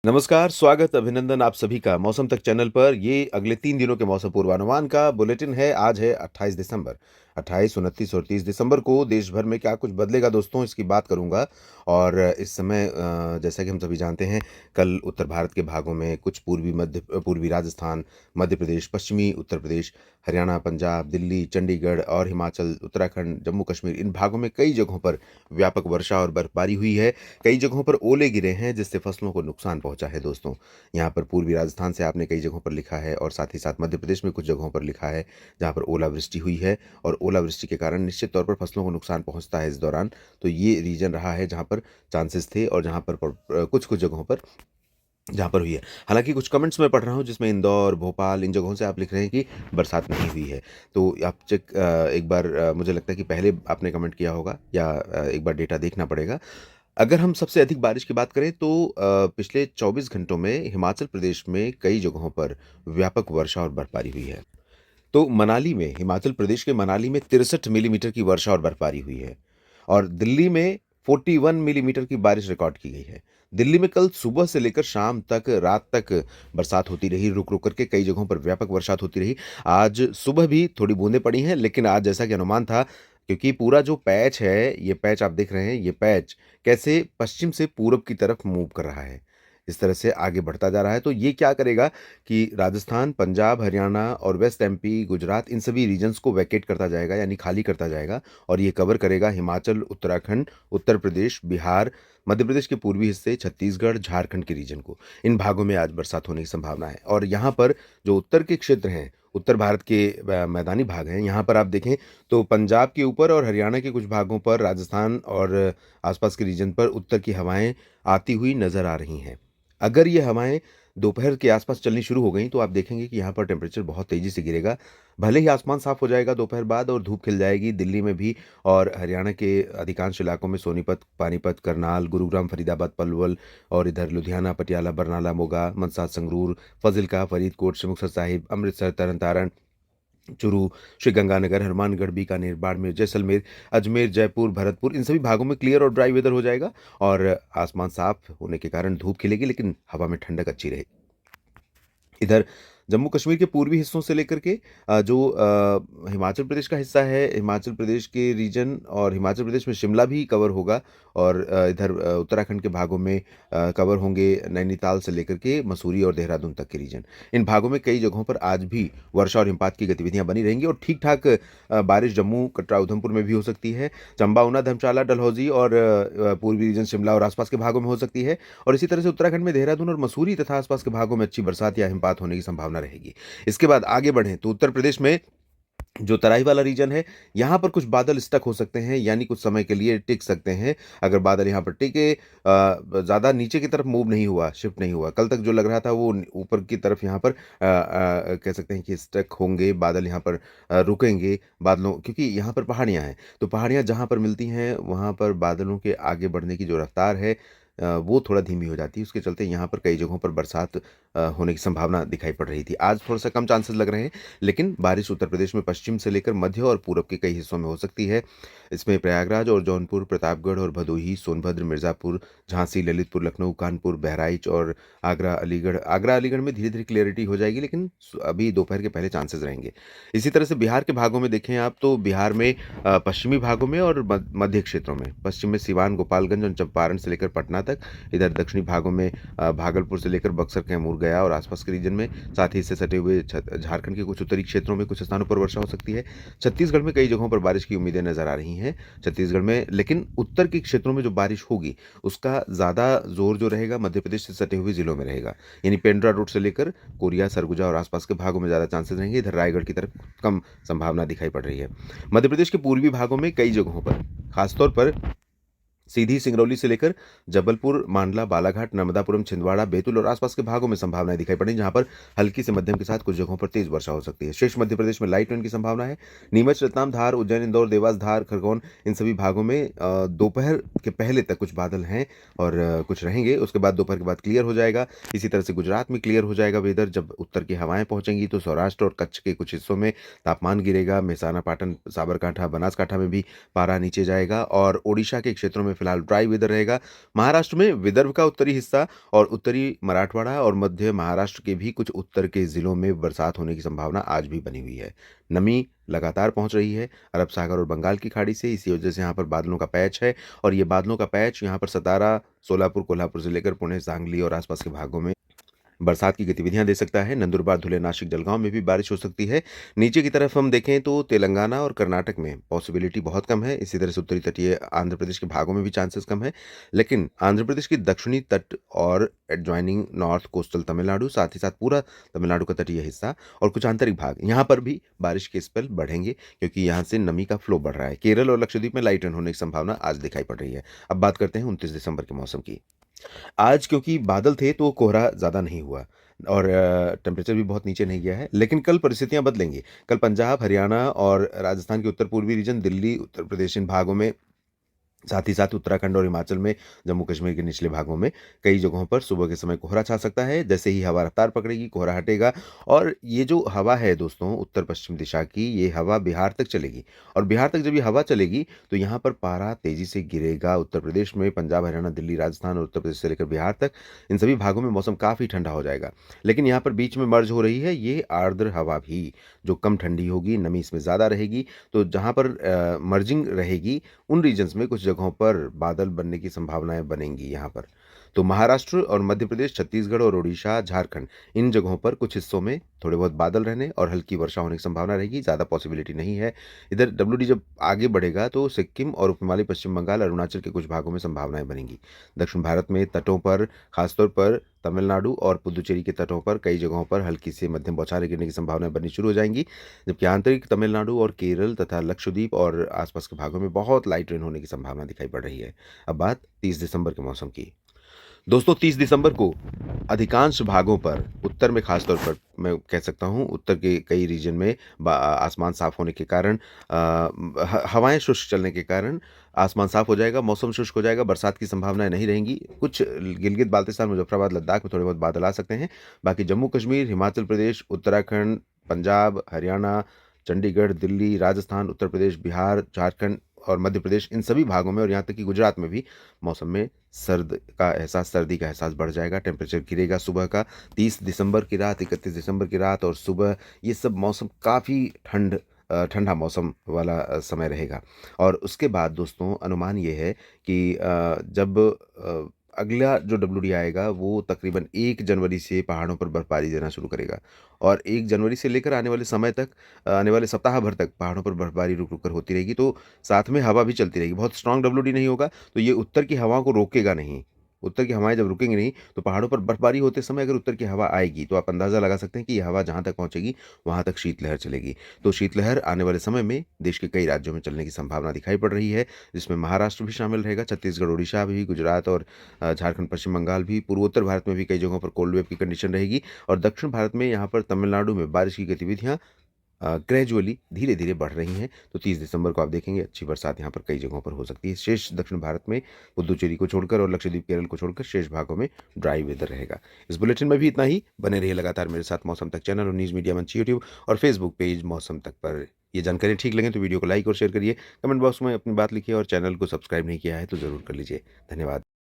नमस्कार, स्वागत, अभिनंदन आप सभी का मौसम तक चैनल पर। ये अगले 3 दिनों के मौसम पूर्वानुमान का बुलेटिन है। आज है 28 दिसंबर। 28, 29 और 30 दिसंबर को देश भर में क्या कुछ बदलेगा दोस्तों, इसकी बात करूँगा। और इस समय जैसा कि हम सभी जानते हैं, कल उत्तर भारत के भागों में कुछ पूर्वी राजस्थान, मध्य प्रदेश, पश्चिमी उत्तर प्रदेश, हरियाणा, पंजाब, दिल्ली, चंडीगढ़ और हिमाचल, उत्तराखंड, जम्मू कश्मीर, इन भागों में कई जगहों पर व्यापक वर्षा और बर्फबारी हुई है। कई जगहों पर ओले गिरे हैं जिससे फसलों को नुकसान पहुंचा है दोस्तों। यहाँ पर पूर्वी राजस्थान से आपने कई जगहों पर लिखा है और साथ ही साथ मध्य प्रदेश में कुछ जगहों पर लिखा है जहाँ पर ओलावृष्टि हुई है। और ओलावृष्टि के कारण निश्चित तौर पर फसलों को नुकसान पहुंचता है इस दौरान। तो ये रीजन रहा है जहाँ पर चांसेस थे और जहाँ पर कुछ कुछ जगहों पर जहाँ पर हुई है। हालाँकि कुछ कमेंट्स मैं पढ़ रहा हूँ जिसमें इंदौर, भोपाल, इन जगहों से आप लिख रहे हैं कि बरसात नहीं हुई है। तो आप एक बार मुझे लगता है कि पहले आपने कमेंट किया होगा या एक बार डेटा देखना पड़ेगा। अगर हम सबसे अधिक बारिश की बात करें तो पिछले 24 घंटों में हिमाचल प्रदेश में कई जगहों पर व्यापक वर्षा और बर्फबारी हुई है। तो मनाली में, हिमाचल प्रदेश के मनाली में 63 मिलीमीटर की वर्षा और बर्फबारी हुई है। और दिल्ली में 41 मिलीमीटर की बारिश रिकॉर्ड की गई है। दिल्ली में कल सुबह से लेकर शाम तक, रात तक बरसात होती रही, रुक-रुक करके कई जगहों पर व्यापक बरसात होती रही। आज सुबह भी थोड़ी बूंदें पड़ी हैं, लेकिन आज जैसा कि अनुमान था, क्योंकि पूरा जो पैच है, ये पैच आप देख रहे हैं, ये पैच कैसे पश्चिम से पूरब की तरफ मूव कर रहा है। इस तरह से आगे बढ़ता जा रहा है, तो ये क्या करेगा कि राजस्थान, पंजाब, हरियाणा और वेस्ट एमपी, गुजरात, इन सभी रीजन्स को वैकेट करता जाएगा, यानी खाली करता जाएगा। और ये कवर करेगा हिमाचल, उत्तराखंड, उत्तर प्रदेश, बिहार, मध्य प्रदेश के पूर्वी हिस्से, छत्तीसगढ़, झारखंड के रीजन को। इन भागों में आज बरसात होने की संभावना है। और यहाँ पर जो उत्तर के क्षेत्र हैं, उत्तर भारत के मैदानी भाग हैं, यहाँ पर आप देखें तो पंजाब के ऊपर और हरियाणा के कुछ भागों पर, राजस्थान और आसपास के रीजन पर उत्तर की हवाएं आती हुई नजर आ रही हैं। अगर ये हवाएं दोपहर के आसपास चलनी शुरू हो गई तो आप देखेंगे कि यहाँ पर टेम्परेचर बहुत तेज़ी से गिरेगा। भले ही आसमान साफ हो जाएगा दोपहर बाद और धूप खिल जाएगी दिल्ली में भी, और हरियाणा के अधिकांश इलाकों में सोनीपत, पानीपत, करनाल, गुरुग्राम, फरीदाबाद, पलवल और इधर लुधियाना, पटियाला, बरनाला, मोगा, मनसार, संगरूर, फाजिल्का, फरीदकोट, मुक्तसर साहिब, अमृतसर, तरन तारण, चुरू, श्रीगंगानगर, हनुमानगढ़, बीकानेर, बाड़मेर, जैसलमेर, अजमेर, जयपुर, भरतपुर, इन सभी भागों में क्लियर और ड्राई वेदर हो जाएगा। और आसमान साफ होने के कारण धूप खिलेगी, लेकिन हवा में ठंडक अच्छी रहेगी। इधर जम्मू कश्मीर के पूर्वी हिस्सों से लेकर के जो हिमाचल प्रदेश का हिस्सा है, हिमाचल प्रदेश के रीजन और हिमाचल प्रदेश में शिमला भी कवर होगा। और इधर उत्तराखंड के भागों में कवर होंगे नैनीताल से लेकर के मसूरी और देहरादून तक के रीजन। इन भागों में कई जगहों पर आज भी वर्षा और हिमपात की गतिविधियां बनी रहेंगी और ठीक ठाक बारिश जम्मू, कटरा, उधमपुर में भी हो सकती है। चंबा, ऊना, धर्मशाला, डलहौजी और पूर्वी रीजन शिमला और आसपास के भागों में हो सकती है। और इसी तरह से उत्तराखंड में देहरादून और मसूरी तथा आसपास के भागों में अच्छी बरसात या हिमपात होने की संभावना रहेगी। इसके बाद आगे बढ़ें तो उत्तर प्रदेश में जो तराई वाला रीजन है, यहाँ पर कुछ बादल स्टक हो सकते हैं, यानी कुछ समय के लिए टिक सकते हैं। अगर बादल यहाँ पर टिके, ज़्यादा नीचे की तरफ मूव नहीं हुआ, शिफ्ट नहीं हुआ, कल तक जो लग रहा था वो ऊपर की तरफ यहाँ पर कह सकते हैं कि स्टक होंगे बादल, यहाँ पर रुकेंगे बादलों, क्योंकि यहाँ पर पहाड़ियाँ हैं। तो पहाड़ियाँ जहाँ पर मिलती हैं वहाँ पर बादलों के आगे बढ़ने की जो रफ्तार है वो थोड़ा धीमी हो जाती है। उसके चलते यहाँ पर कई जगहों पर बरसात होने की संभावना दिखाई पड़ रही थी। आज थोड़ा सा कम चांसेस लग रहे हैं, लेकिन बारिश उत्तर प्रदेश में पश्चिम से लेकर मध्य और पूरब के कई हिस्सों में हो सकती है। इसमें प्रयागराज और जौनपुर, प्रतापगढ़ और भदोही, सोनभद्र, मिर्ज़ापुर, झांसी, ललितपुर, लखनऊ, कानपुर, बहराइच और आगरा अलीगढ़ में धीरे धीरे क्लियरिटी हो जाएगी, लेकिन अभी दोपहर के पहले चांसेस रहेंगे। इसी तरह से बिहार के भागों में देखें आप तो बिहार में पश्चिमी भागों में और मध्य क्षेत्रों में, पश्चिम में सिवान, गोपालगंज और चंपारण से लेकर पटना तक, इधर दक्षिणी भागों में भागलपुर से लेकर बक्सर, कैमूर, गया और आसपास के रीजन में, साथ ही इससे सटे हुए झारखंड के कुछ उत्तरी क्षेत्रों में कुछ स्थानों पर वर्षा हो सकती है। छत्तीसगढ़ में कई जगहों पर बारिश की उम्मीदें नजर आ रही हैं छत्तीसगढ़ में, लेकिन उत्तर के क्षेत्रों में जो बारिश होगी उसका ज़्यादा जोर जो रहेगा मध्य प्रदेश से सटे हुए जिलों में रहेगा, यानी पेंड्रा रोड से लेकर कोरिया, सरगुजा और आसपास के भागों में ज़्यादा चांसेस रहेंगे। इधर रायगढ़ की तरफ कम संभावना दिखाई पड़ रही है। मध्य प्रदेश के पूर्वी भागों में कई जगहों पर, खासतौर पर सीधी, सिंगरौली से लेकर जबलपुर, मांडला, बालाघाट, नर्मदापुरम, छिंदवाड़ा, बैतूल और आसपास के भागों में संभावनाएं दिखाई पड़ी, जहां पर हल्की से मध्यम के साथ कुछ जगहों पर तेज वर्षा हो सकती है। शेष मध्य प्रदेश में लाइट रेन की संभावना है। नीमच, रतलाम, धार, उज्जैन, इंदौर, देवास, धार, खरगोन, इन सभी भागों में दोपहर के पहले तक कुछ बादल हैं और कुछ रहेंगे। उसके बाद दोपहर के बाद क्लियर हो जाएगा। इसी तरह से गुजरात में क्लियर हो जाएगा वेदर। जब उत्तर की हवाएं पहुंचेंगी तो सौराष्ट्र और कच्छ के कुछ हिस्सों में तापमान गिरेगा। मेहसाना, पाटन, साबरकांठा, बनासकांठा में भी पारा नीचे जाएगा और ओडिशा के क्षेत्रों में फिलहाल ड्राई वेदर रहेगा। महाराष्ट्र में विदर्भ का उत्तरी हिस्सा और उत्तरी मराठवाड़ा और मध्य महाराष्ट्र के भी कुछ उत्तर के जिलों में बरसात होने की संभावना आज भी बनी हुई है। नमी लगातार पहुंच रही है अरब सागर और बंगाल की खाड़ी से, इसी वजह से यहाँ पर बादलों का पैच है और ये बादलों का पैच यहाँ पर सतारा, सोलापुर, कोल्हापुर से लेकर पुणे, सांगली और आसपास के भागों में बरसात की गतिविधियां दे सकता है। नंदुरबार, धुले, नासिक, जलगांव में भी बारिश हो सकती है। नीचे की तरफ हम देखें तो तेलंगाना और कर्नाटक में पॉसिबिलिटी बहुत कम है। इसी तरह से उत्तरी तटीय आंध्र प्रदेश के भागों में भी चांसेस कम है। लेकिन आंध्र प्रदेश की दक्षिणी तट और एडजॉइनिंग नॉर्थ कोस्टल तमिलनाडु, साथ ही साथ पूरा तमिलनाडु का तटीय हिस्सा और कुछ आंतरिक भाग, यहाँ पर भी बारिश के स्पेल बढ़ेंगे क्योंकि यहाँ से नमी का फ्लो बढ़ रहा है। केरल और लक्षद्वीप में लाइट रेन होने की संभावना आज दिखाई पड़ रही है। अब बात करते हैं 29 दिसंबर के मौसम की। आज क्योंकि बादल थे तो कोहरा ज़्यादा नहीं हुआ और टेम्परेचर भी बहुत नीचे नहीं गया है। लेकिन कल परिस्थितियां बदलेंगी। कल पंजाब, हरियाणा और राजस्थान के उत्तर पूर्वी रीजन, दिल्ली, उत्तर प्रदेश, इन भागों में, साथ ही साथ उत्तराखंड और हिमाचल में, जम्मू कश्मीर के निचले भागों में कई जगहों पर सुबह के समय कोहरा छा सकता है। जैसे ही हवा रफ्तार पकड़ेगी, कोहरा हटेगा और ये जो हवा है दोस्तों उत्तर पश्चिम दिशा की, ये हवा बिहार तक चलेगी और बिहार तक जब ये हवा चलेगी तो यहाँ पर पारा तेजी से गिरेगा। उत्तर प्रदेश में, पंजाब, हरियाणा, दिल्ली, राजस्थान और उत्तर प्रदेश से लेकर बिहार तक, इन सभी भागों में मौसम काफ़ी ठंडा हो जाएगा। लेकिन यहाँ पर बीच में मर्ज हो रही है ये आर्द्र हवा भी, जो कम ठंडी होगी, नमी इसमें ज़्यादा रहेगी। तो जहाँ पर मर्जिंग रहेगी उन रीजन्स में कुछ जगहों पर बादल बनने की संभावनाएं बनेंगी यहाँ पर। तो महाराष्ट्र और मध्य प्रदेश, छत्तीसगढ़ और ओडिशा, झारखंड, इन जगहों पर कुछ हिस्सों में थोड़े बहुत बादल रहने और हल्की वर्षा होने की संभावना रहेगी। ज़्यादा पॉसिबिलिटी नहीं है। इधर डब्ल्यूडी जब आगे बढ़ेगा तो सिक्किम और उपहिमालय पश्चिम बंगाल, अरुणाचल के कुछ भागों में संभावनाएं बनेंगी। दक्षिण भारत में तटों पर, खासतौर पर तमिलनाडु और पुदुचेरी के तटों पर कई जगहों पर हल्की से मध्यम बौछारें गिरने की संभावनाएं बननी शुरू हो जाएंगी। जबकि आंतरिक तमिलनाडु और केरल तथा लक्षद्वीप और आसपास के भागों में बहुत लाइट रेन होने की संभावना दिखाई पड़ रही है। अब बात 30 दिसंबर के मौसम की। दोस्तों 30 दिसंबर को अधिकांश भागों पर, उत्तर में खासतौर पर मैं कह सकता हूँ, उत्तर के कई रीजन में आसमान साफ होने के कारण, हवाएं शुष्क चलने के कारण आसमान साफ हो जाएगा, मौसम शुष्क हो जाएगा, बरसात की संभावनाएं नहीं रहेंगी। कुछ गिलगित बाल्टिस्तान, मुजफ्फराबाद, लद्दाख में थोड़े बहुत बादल आ सकते हैं। बाकी जम्मू कश्मीर, हिमाचल प्रदेश, उत्तराखंड, पंजाब, हरियाणा, चंडीगढ़, दिल्ली, राजस्थान, उत्तर प्रदेश, बिहार, झारखंड और मध्य प्रदेश, इन सभी भागों में और यहाँ तक कि गुजरात में भी मौसम में सर्दी का एहसास बढ़ जाएगा। टेम्परेचर गिरेगा सुबह का। 30 दिसंबर की रात, 31 दिसंबर की रात और सुबह, ये सब मौसम काफ़ी ठंडा मौसम वाला समय रहेगा। और उसके बाद दोस्तों अनुमान ये है कि जब अगला जो डब्ल्यूडी आएगा वो तकरीबन 1 जनवरी से पहाड़ों पर बर्फबारी देना शुरू करेगा और 1 जनवरी से लेकर आने वाले समय तक, आने वाले सप्ताह भर तक पहाड़ों पर बर्फबारी रुक रुक कर होती रहेगी। तो साथ में हवा भी चलती रहेगी। बहुत स्ट्रांग डब्ल्यूडी नहीं होगा तो ये उत्तर की हवाओं को रोकेगा नहीं। उत्तर की हवाएं जब रुकेंगी नहीं तो पहाड़ों पर बर्फबारी होते समय अगर उत्तर की हवा आएगी तो आप अंदाज़ा लगा सकते हैं कि ये हवा जहाँ तक पहुँचेगी वहाँ तक शीतलहर चलेगी। तो शीतलहर आने वाले समय में देश के कई राज्यों में चलने की संभावना दिखाई पड़ रही है, जिसमें महाराष्ट्र भी शामिल रहेगा, छत्तीसगढ़, उड़ीसा भी, गुजरात और झारखंड, पश्चिम बंगाल भी। पूर्वोत्तर भारत में भी कई जगहों पर कोल्ड वेव की कंडीशन रहेगी और दक्षिण भारत में, यहाँ पर तमिलनाडु में बारिश की गतिविधियाँ ग्रेजुअली धीरे धीरे बढ़ रही हैं। तो 30 दिसंबर को आप देखेंगे अच्छी बरसात यहाँ पर कई जगहों पर हो सकती है। शेष दक्षिण भारत में पुदुचेरी को छोड़कर और लक्षद्वीप, केरल को छोड़कर शेष भागों में ड्राई वेदर रहेगा। इस बुलेटिन में भी इतना ही। बने रहिए लगातार मेरे साथ मौसम तक चैनल और न्यूज़ मीडिया मंच यूट्यूब और फेसबुक पेज मौसम तक पर। ये जानकारी ठीक लगे तो वीडियो को लाइक और शेयर करिए, कमेंट बॉक्स में अपनी बात लिखिए और चैनल को सब्सक्राइब नहीं किया है तो ज़रूर कर लीजिए। धन्यवाद।